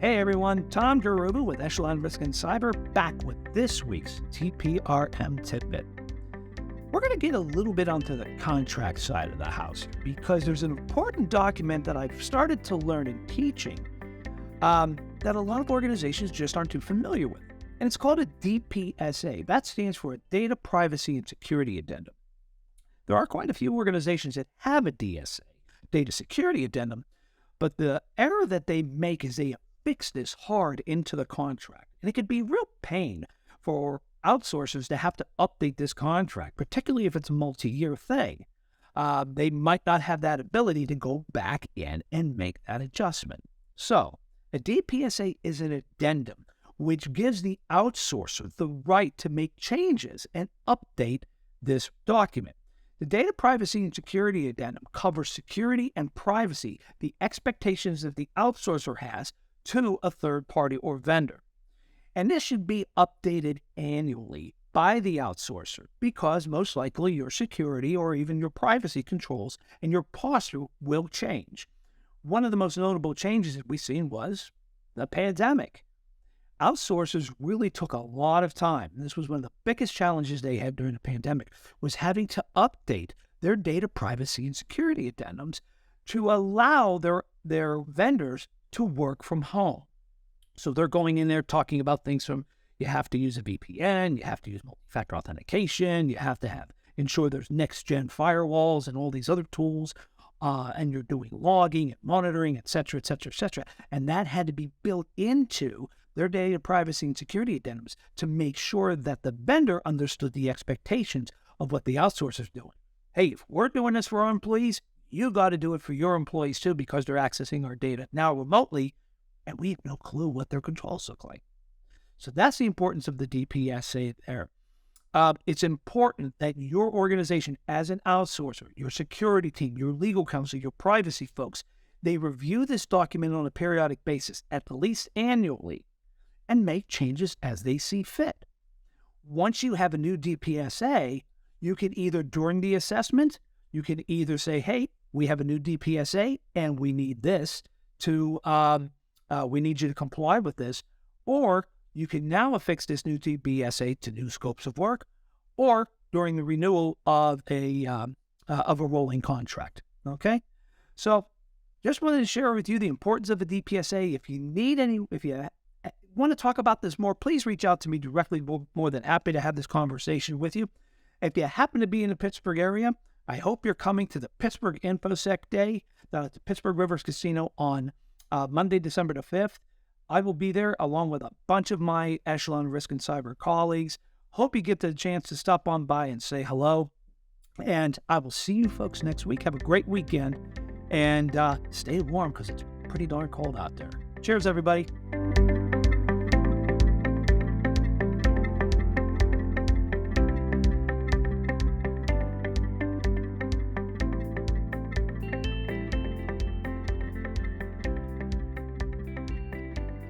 Hey everyone, Tom Garrubba with Echelon Risk and Cyber, back with this week's TPRM Tidbit. We're going to get a little bit onto the contract side of the house because there's an important document that I've started to learn in teaching that a lot of organizations just aren't too familiar with. And it's called a DPSA. That stands for a Data Privacy and Security Addendum. There are quite a few organizations that have a DSA, Data Security Addendum, but the error that they make is they fix this hard into the contract. And it could be real pain for outsourcers to have to update this contract, particularly if it's a multi-year thing. They might not have that ability to go back in and make that adjustment. So a DPSA is an addendum which gives the outsourcer the right to make changes and update this document. The Data Privacy and Security Addendum covers security and privacy, the expectations that the outsourcer has to a third party or vendor. And this should be updated annually by the outsourcer because most likely your security or even your privacy controls and your posture will change. One of the most notable changes that we've seen was the pandemic. Outsourcers really took a lot of time. And this was one of the biggest challenges they had during the pandemic, was having to update their data privacy and security addendums to allow their vendors to work from home. So they're going in there talking about things from, you have to use a VPN, you have to use multi-factor authentication, you have to ensure there's next-gen firewalls and all these other tools, and you're doing logging and monitoring, et cetera, et cetera, et cetera. And that had to be built into their data privacy and security addendums to make sure that the vendor understood the expectations of what the outsourcer is doing. Hey, if we're doing this for our employees, you got to do it for your employees too, because they're accessing our data now remotely, and we have no clue what their controls look like. So that's the importance of the DPSA there. It's important that your organization as an outsourcer, your security team, your legal counsel, your privacy folks, they review this document on a periodic basis, at least annually, and make changes as they see fit. Once you have a new DPSA, you can either, during the assessment, you can either say, hey, we have a new DPSA and we need this to, we need you to comply with this, or you can now affix this new DPSA to new scopes of work, or during the renewal of a rolling contract. Okay, so just wanted to share with you the importance of a DPSA. If you want to talk about this more, please reach out to me directly. More than happy to have this conversation with you. If you happen to be in the Pittsburgh area, I hope you're coming to the Pittsburgh InfoSec Day down at the Pittsburgh Rivers Casino on Monday, December the 5th. I will be there along with a bunch of my Echelon Risk and Cyber colleagues. Hope you get the chance to stop on by and say hello. And I will see you folks next week. Have a great weekend and stay warm because it's pretty darn cold out there. Cheers, everybody.